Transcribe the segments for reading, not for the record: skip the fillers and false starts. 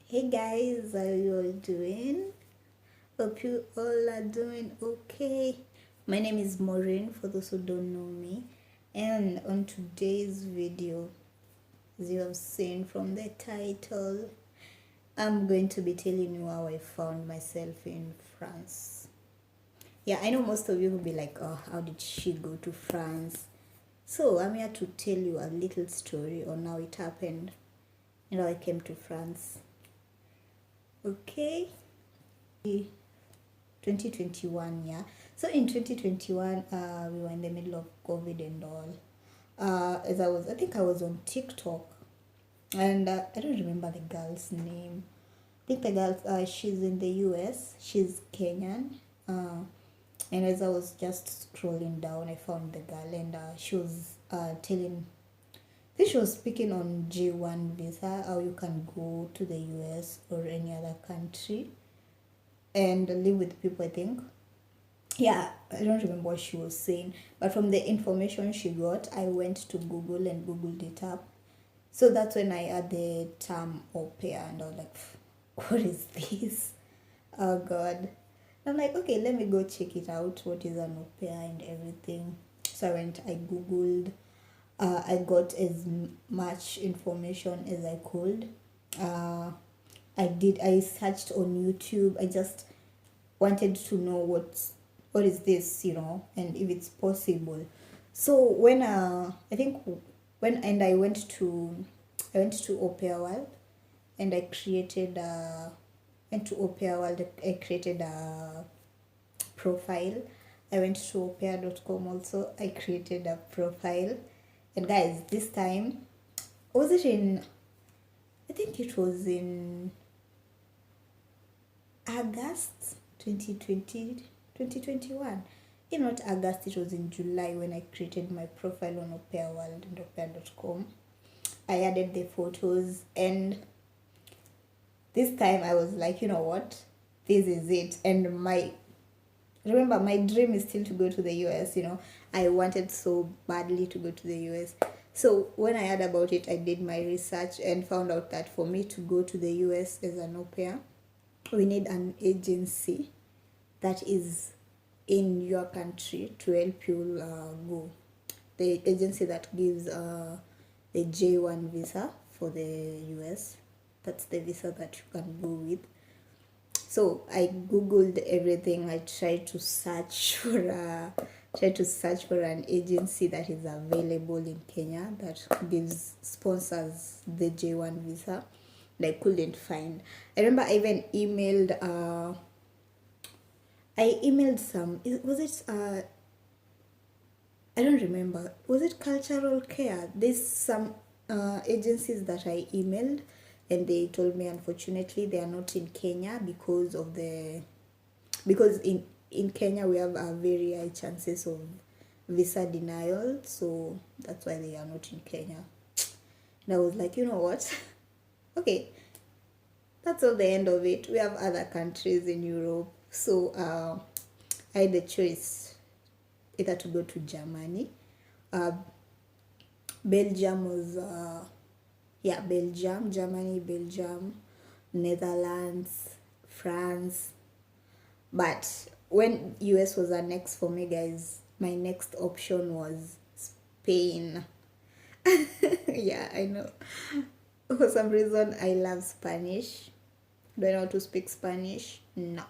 Hey guys, how you all doing? Hope you all are doing okay. My name is Maureen for those who don't know me, and on today's video, as you have seen from the title, I'm going to be telling you how I found myself in France. Yeah, I know most of you will be like, oh, how did she go to France? So I'm here to tell you a little story on how it happened and how I came to France. Okay? 2021, yeah. So in 2021, we were in the middle of COVID and all. I think I was on TikTok, and I don't remember the girl's name. I think the girl, she's in the US. She's Kenyan. And as I was just scrolling down, I found the girl, and she was telling. I think she was speaking on J1 visa, how you can go to the US or any other country and live with people, I think. Yeah, I don't remember what she was saying, but from the information she got, I went to Google and Googled it up. So that's when I had the term au pair, and I was like, what is this? Oh God. I'm like, okay, let me go check it out. What is an au pair and everything? So I Googled. I got as much information as I could. I searched on YouTube. I just wanted to know what is this, and if it's possible. So when I think when and I went to Opera World, and I created went to Opera World. I created a profile. I went to opera.com also. I created a profile, and guys, this time was it in? I think it was in August 2020, 2021. Not August, it was in July when I created my profile on Opera World and opera.com. I added the photos, and this time I was like, you know what? This is it. And remember, my dream is still to go to the US, I wanted so badly to go to the US. So when I heard about it, I did my research and found out that for me to go to the US as an au pair, we need an agency that is in your country to help you go. The agency that gives the J1 visa for the US, that's the visa that you can go with. So I googled everything. I tried to search for an agency that is available in Kenya that sponsors the J1 visa. And I couldn't find. I remember I even emailed some, was it I don't remember, was it Cultural Care? There's some agencies that I emailed, and they told me unfortunately they are not in Kenya because in Kenya we have a very high chances of visa denial, so that's why they are not in Kenya. And I was like, you know what? Okay, that's all the end of it. We have other countries in Europe, so I had the choice either to go to Germany. Belgium was Belgium, Germany, Belgium, Netherlands, France. But when US was the next for me, guys, my next option was Spain. Yeah, I know. For some reason, I love Spanish. Do I know how to speak Spanish? No.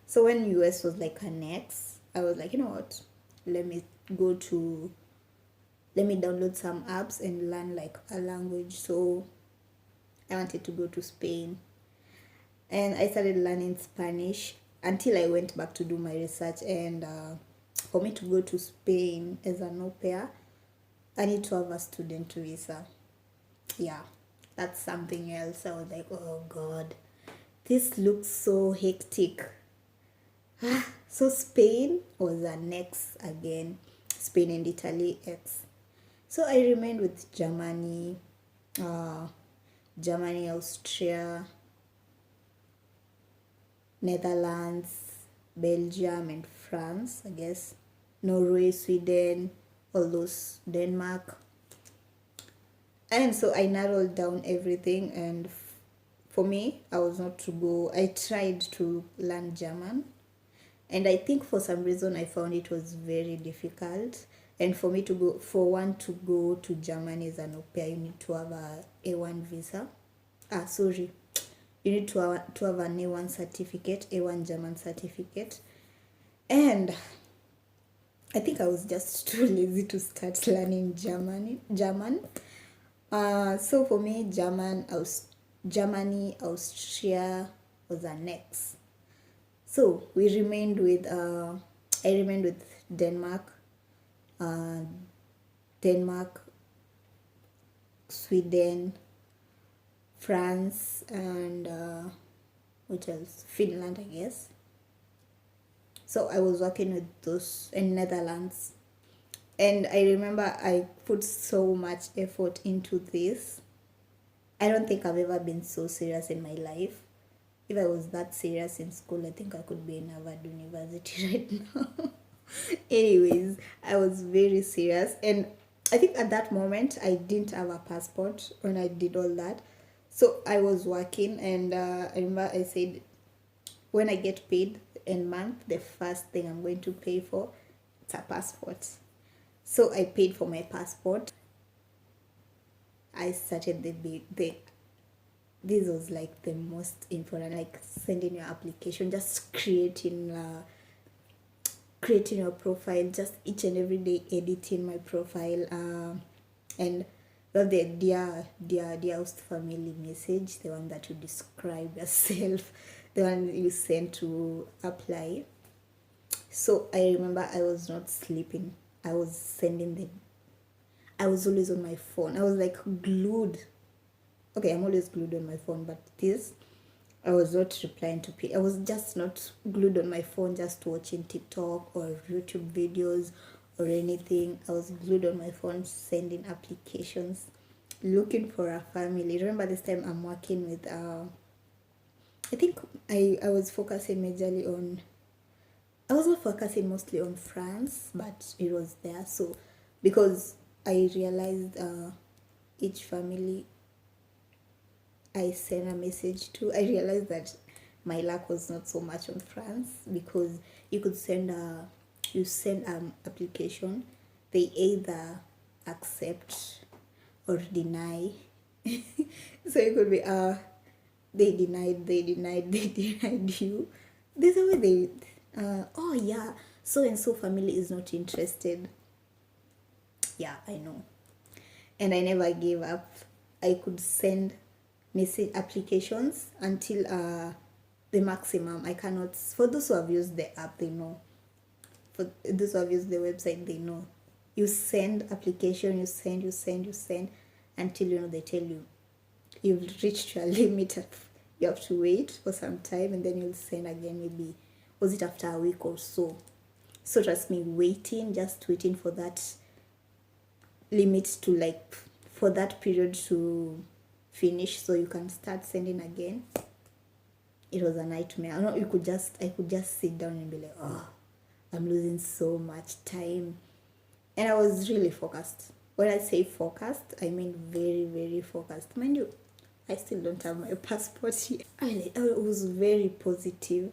So when US was like a next, I was like, you know what? Let me download some apps and learn like a language. So I wanted to go to Spain, and I started learning Spanish until I went back to do my research. And for me to go to Spain as an au pair, I need to have a student visa. Yeah, that's something else. I was like, oh God, this looks so hectic. So Spain was the next again. Spain and Italy X. So I remained with Germany, Austria, Netherlands, Belgium, and France, I guess. Norway, Sweden, all those, Denmark. And so I narrowed down everything, and for me, I was not to go. I tried to learn German, and I think for some reason I found it was very difficult. And for me to go, for one to go to Germany as an au pair, you need to have a A1 visa. Sorry, you need to have an A1 certificate, A1 German certificate. And I think I was just too lazy to start learning German. So for me, Germany, Austria was our next. So we remained with, I remained with Denmark, Sweden, France, and what else? Finland, I guess. So I was working with those in Netherlands. And I remember I put so much effort into this. I don't think I've ever been so serious in my life. If I was that serious in school, I think I could be in Harvard University right now. Anyways, I was very serious. And I think at that moment, I didn't have a passport when I did all that. So I was working, and I remember I said, when I get paid in month, the first thing I'm going to pay for, it's a passport. So I paid for my passport. I started this was like the most important, like sending your application, just creating your profile, just each and every day editing my profile, and well, the dear host family message, the one that you describe yourself, the one you send to apply. So I remember I was not sleeping. I was always on my phone. I was like glued. Okay, I'm always glued on my phone, but this, I was not replying to people. I was just not glued on my phone, just watching TikTok or YouTube videos or anything. I was glued on my phone, sending applications, looking for a family. Remember this time I'm working with, I think I was focusing majorly on, I was not focusing mostly on France, but it was there. So because I realized each family I sent a message to, I realized that my luck was not so much on France, because you could send an application, they either accept or deny. So it could be they denied you. There's a way they oh yeah, so and so family is not interested. Yeah, I know. And I never gave up. I could send message applications until the maximum. I cannot, for those who have used the app, they know. For those who have used the website, they know. You send application, you send until they tell you you've reached your limit. You have to wait for some time, and then you'll send again. Maybe was it after a week or so. So trust me, just waiting for that limit to, like, for that period to finish so you can start sending again. It was a nightmare. I could just sit down and be like, oh, I'm losing so much time. And I was really focused. When I say focused, I mean very, very focused. Mind you, I still don't have my passport yet. I was very positive.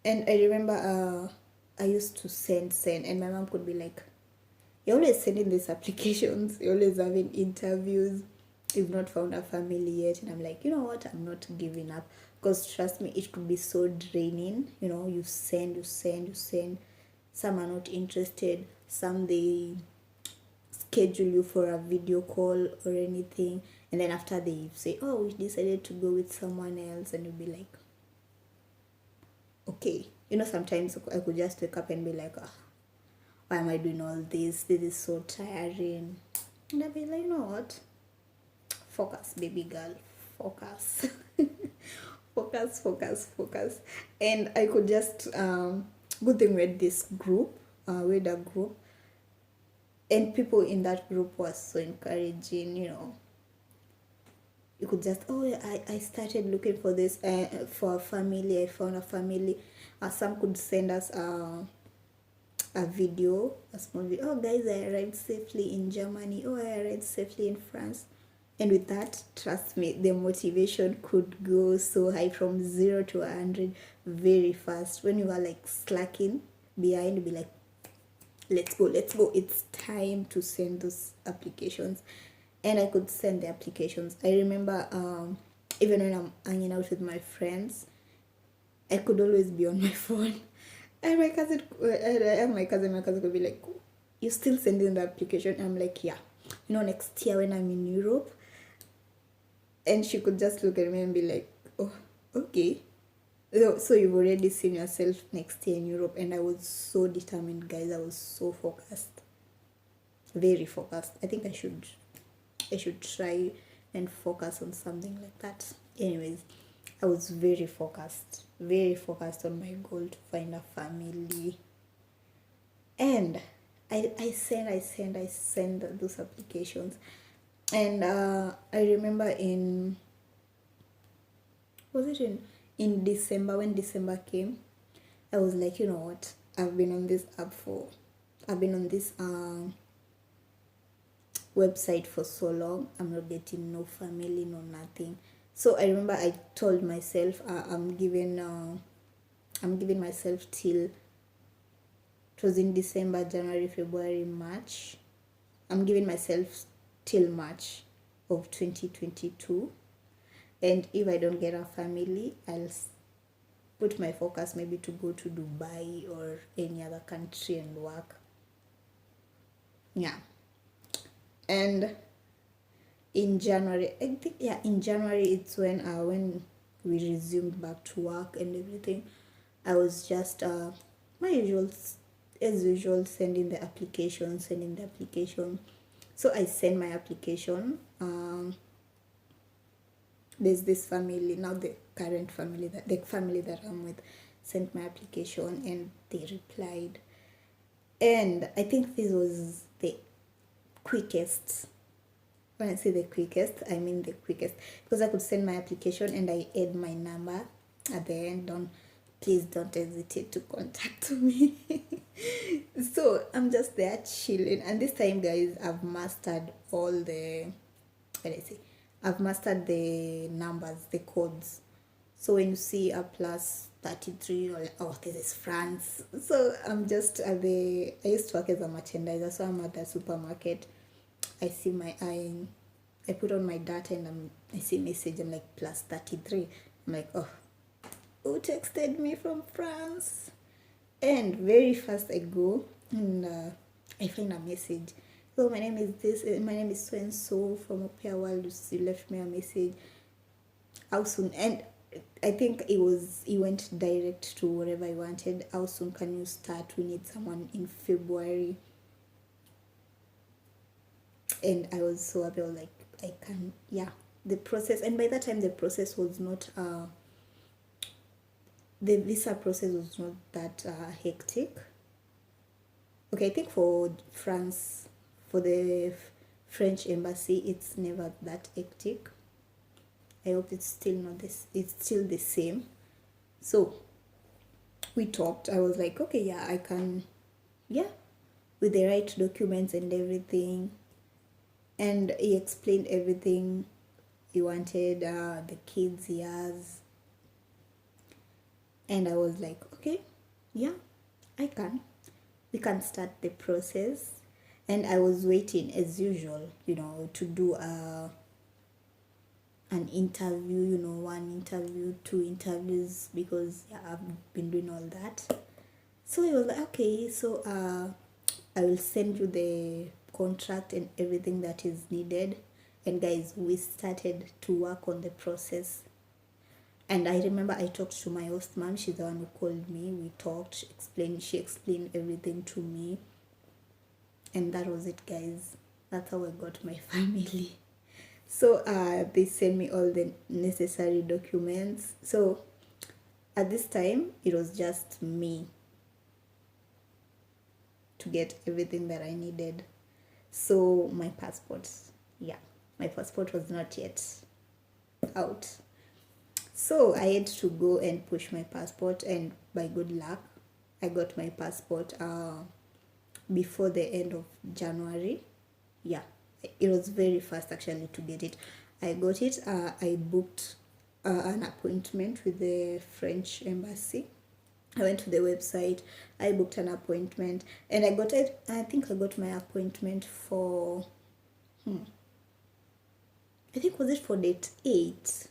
And I remember I used to send, and my mom could be like, you're always sending these applications, you're always having interviews, you've not found a family yet. And I'm like, you know what, I'm not giving up, because trust me, it could be so draining. You send, some are not interested, some they schedule you for a video call or anything, and then after they say, oh, we decided to go with someone else, and you'll be like, okay. Sometimes I could just wake up and be like, oh, why am I doing all this? This is so tiring. And I'll be like, you know what? Focus, baby girl. Focus. focus. And I could just, good thing with this group, with a group. And people in that group were so encouraging, You could just, I started looking for this, for a family. I found a family. Some could send us a video, a small video. Oh, guys, I arrived safely in Germany. Oh, I arrived safely in France. And with that, trust me, the motivation could go so high from 0 to 100 very fast. When you are like slacking behind, be like, let's go, let's go. It's time to send those applications. And I could send the applications. I remember even when I'm hanging out with my friends, I could always be on my phone. And my cousin could be like, "You still sending the application?" And I'm like, "Yeah. Next year when I'm in Europe." And she could just look at me and be like, "Oh, okay. So you've already seen yourself next year in Europe." And I was so determined, guys. I was so focused, very focused. I think I should try and focus on something like that. Anyways, I was very focused on my goal to find a family. And I send those applications. And I remember in December, when December came, I was like, you know what, I've been on this website for so long. I'm not getting no family, no nothing. So I remember I told myself, I'm giving myself till, it was in December, January, February, March. I'm giving myself till March of 2022. And if I don't get a family, I'll put my focus maybe to go to Dubai or any other country and work. Yeah. And in January, I think, in January it's when we resumed back to work and everything. I was just my usual, as usual, sending the application. So I sent my application. There's this family now, the family that I'm with, sent my application and they replied. And I think this was the quickest. When I say the quickest, I mean the quickest, because I could send my application and I add my number at the end. Please don't hesitate to contact me. So I'm just there chilling, and this time, guys, I've mastered all the, I've mastered the numbers, the codes. So when you see a plus 33, or this is France. So I'm just I used to work as a merchandiser, so I'm at the supermarket. I see I put on my data and I see message. I'm like, plus 33. I'm like, oh, who texted me from France? And very fast I go and I find a message. So my name is so and so from Au Pair World. You left me a message. How soon? And I think he went direct to whatever I wanted. How soon can you start? We need someone in February. And I was so happy. I was like, I can, the process. And by that time, the process was not, the visa process was not that hectic. Okay, I think for France, for the French embassy, it's never that hectic. I hope it's still not this. It's still the same. So we talked. I was like, okay, I can, with the right documents and everything. And he explained everything he wanted, the kids he has. And I was like, okay, I can. We can start the process. And I was waiting, as usual, to do an interview, 1 interview, 2 interviews, because I've been doing all that. So he was like, okay, so I will send you the contract and everything that is needed. And guys, we started to work on the process. And I remember I talked to my host mom. She's the one who called me. We talked. She explained everything to me. And that was it, guys. That's how I got my family. So they sent me all the necessary documents. So at this time, it was just me to get everything that I needed. So my passport, was not yet out. So I had to go and push my passport, and by good luck, I got my passport before the end of January. It was very fast actually to get it. I got it. I booked an appointment with the French embassy. I went to the website, I booked an appointment, and I got it. I think I got my appointment for, I think was it for date 8?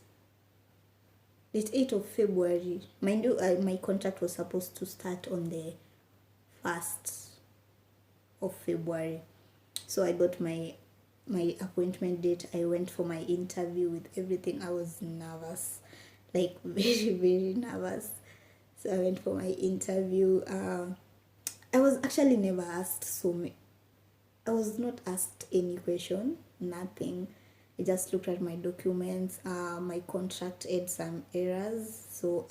Date 8 of February. Mind you, my contract was supposed to start on the 1st of February. So I got my appointment date. I went for my interview with everything. I was nervous, like very, very nervous. So I went for my interview. I was actually never asked I was not asked any question, nothing. I just looked at my documents. My contract had some errors. So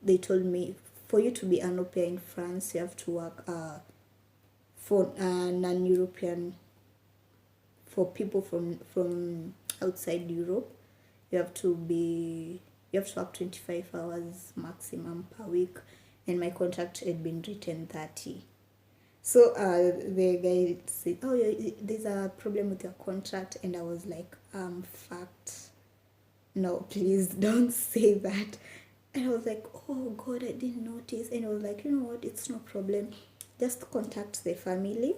they told me, for you to be an au pair in France, you have to work for non-European, for people from outside Europe. You have to work 25 hours maximum per week, and my contract had been written 30. So the guy said, oh, there's a problem with your contract, and I was like, fact, no, please don't say that. And I was like, oh God, I didn't notice. And I was like, you know what, it's no problem, just contact the family,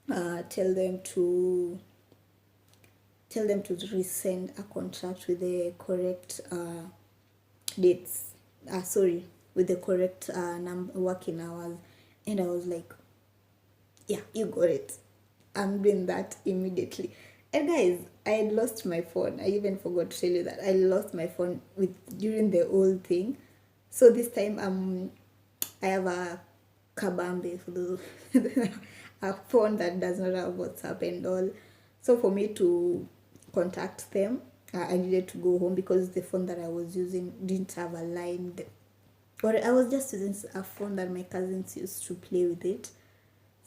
tell them to resend a contract with the correct dates, with the correct working hours. And I was like, yeah, you got it, I'm doing that immediately. And guys, I had lost my phone. I even forgot to tell you that I lost my phone during the whole thing. So this time I have a kabambe, for those a phone that does not have WhatsApp and all. So for me to contact them, I needed to go home because the phone that I was using didn't have a line. Or I was just using a phone that my cousins used to play with it.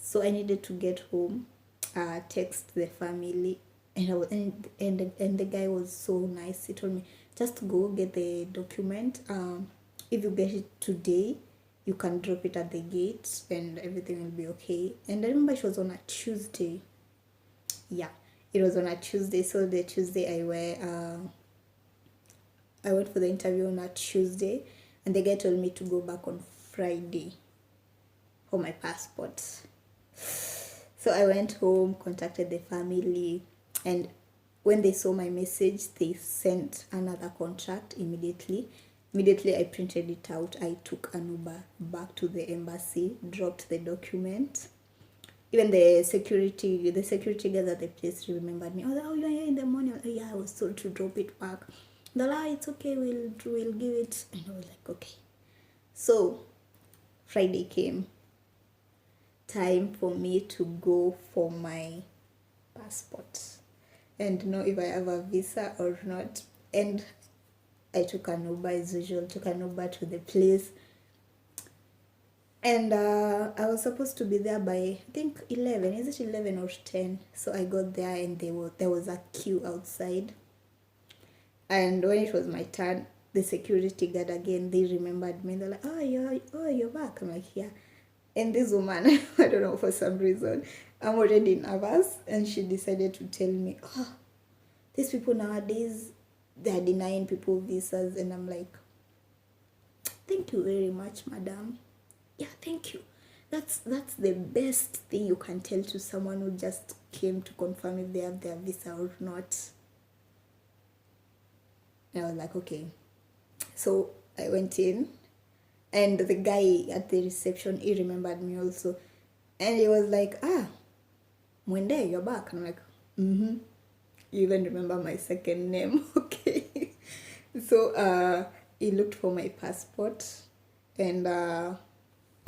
So I needed to get home, text the family, and the guy was so nice. He told me, just go get the document. If you get it today, you can drop it at the gate and everything will be okay. And I remember it was on a Tuesday. Yeah, it was on a Tuesday. So the Tuesday I went for the interview on a Tuesday, and the guy told me to go back on Friday for my passport. So I went home, contacted the family, and when they saw my message, they sent another contract immediately. Immediately I printed it out. I took an Uber back to the embassy, dropped the document. Even the security guys at the place remembered me. Oh, you're here in the morning. Oh, yeah, I was told to drop it back. They're like, it's okay, we'll give it. And I was like, okay. So Friday came. Time for me to go for my passport and know if I have a visa or not. And I took an Uber as usual, to the place. And I was supposed to be there by, I think 11. Is it 11 or 10? So I got there and there was a queue outside. And when it was my turn, the security guard again, they remembered me. They're like, oh, you're back. I'm like, yeah. And this woman, I don't know, for some reason, I'm already nervous, and she decided to tell me, oh, these people nowadays, they're denying people visas. And I'm like, thank you very much, madam. Yeah, thank you. That's the best thing you can tell to someone who just came to confirm if they have their visa or not. And I was like, okay. So I went in. And the guy at the reception, he remembered me also. And he was like, Mwende, you're back. And I'm like, mm-hmm. You even remember my second name. Okay. So he looked for my passport. And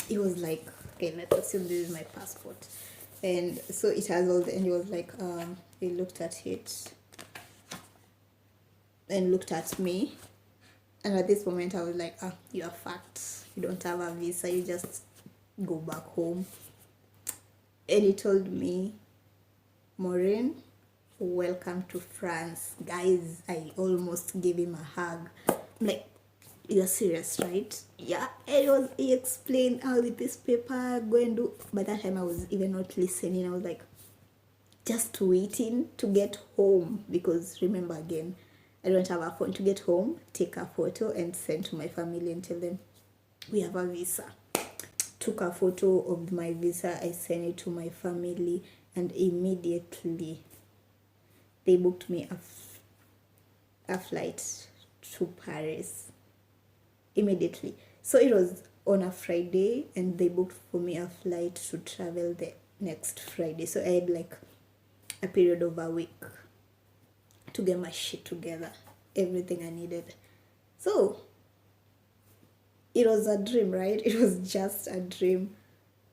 he was like, okay, let's assume this is my passport. And so it has all and he was like, he looked at it and looked at me. And at this moment, I was like, you're fucked. You don't have a visa. You just go back home. And he told me, Maureen, welcome to France. Guys, I almost gave him a hug. I'm like, you're serious, right? Yeah. And he explained, with this paper, go and do. By that time, I was even not listening. I was like, just waiting to get home, because remember again, I don't have a phone. To get home, take a photo and send to my family and tell them we have a visa. Took a photo of my visa, I sent it to my family, and immediately they booked me a flight to Paris. Immediately. So it was on a Friday, and they booked for me a flight to travel the next Friday. So I had like a period of a week to get my shit together, everything I needed. So it was a dream, right? It was just a dream.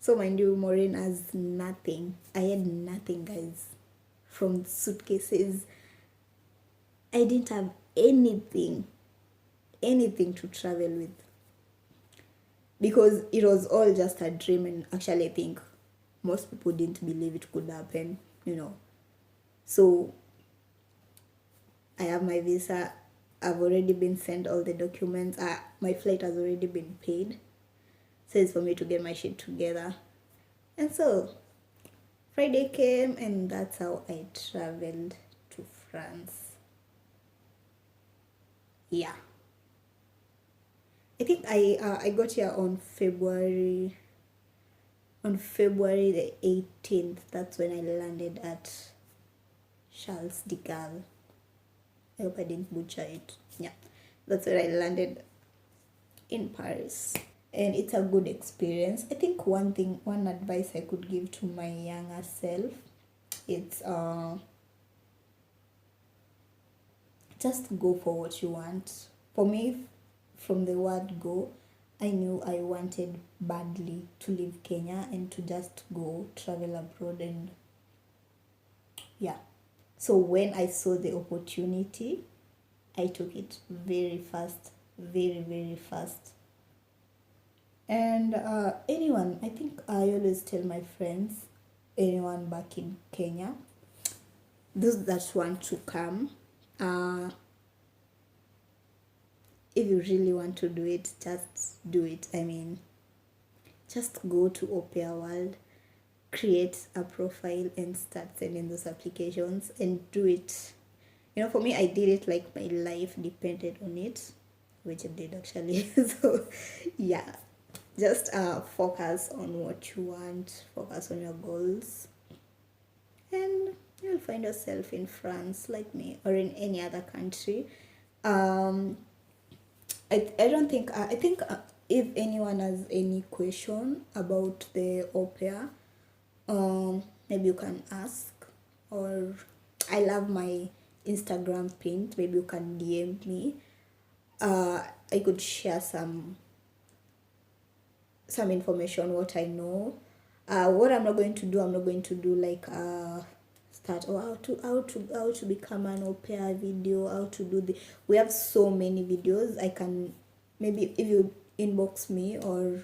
So mind you, Maureen has nothing. I had nothing, guys. From suitcases, I didn't have anything to travel with, because it was all just a dream. And actually I think most people didn't believe it could happen, So I have my visa. I've already been sent all the documents. My flight has already been paid. So it's for me to get my shit together. And so Friday came, and that's how I traveled to France. Yeah. I think I got here on February the 18th. That's when I landed at Charles de Gaulle. I hope I didn't butcher it. Yeah, that's where I landed in Paris. And it's a good experience. I think one advice I could give to my younger self, it's just go for what you want. For me, from the word go, I knew I wanted badly to leave Kenya and to just go travel abroad. And yeah, so when I saw the opportunity, I took it very fast, very, very fast. And anyone, I think I always tell my friends, anyone back in Kenya, those that want to come, if you really want to do it, just do it. I mean, just go to Au Pair World, create a profile, and start sending those applications and do it. For me, I did it like my life depended on it, which it did actually. So yeah, just focus on what you want, focus on your goals, and you'll find yourself in France like me, or in any other country. I don't think, I think if anyone has any question about the au pair, maybe you can ask, or I love my Instagram pin, maybe you can DM me. I could share some information, what I know. What I'm not going to do like start, or how to become an au pair video, how to do we have so many videos. I can, maybe if you inbox me, or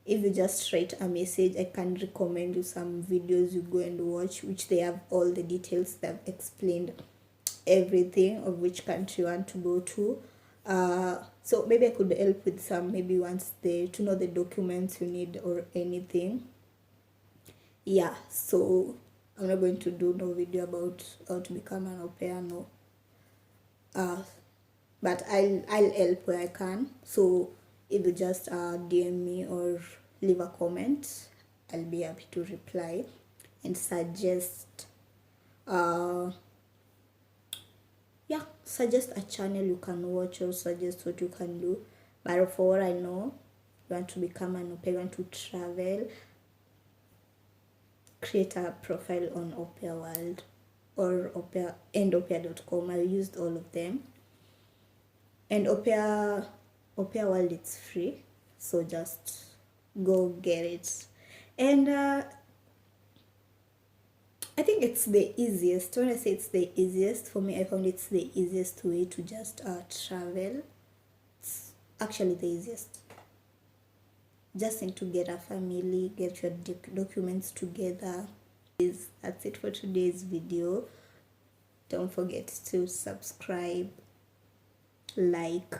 if you just write a message, I can recommend you some videos you go and watch, which they have all the details. They've explained everything of which country you want to go to. So maybe I could help with some, maybe once to know the documents you need or anything. Yeah, so I'm not going to do no video about how to become an au pair, no. But I'll help where I can. So if you just DM me or leave a comment, I'll be happy to reply and suggest suggest a channel you can watch, or suggest what you can do. But for what I know, you want to become an au pair, you want to travel, create a profile on Au Pair World or au pair.com. I used all of them. And Au Pair World, it's free, so just go get it. And I think it's the easiest. When I say it's the easiest, for me, I found it's the easiest way to just travel. It's actually the easiest. Just need to get a family, get your documents together. That's it for today's video. Don't forget to subscribe, like,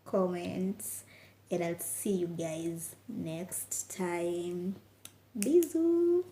comments, and I'll see you guys next time. Bisous.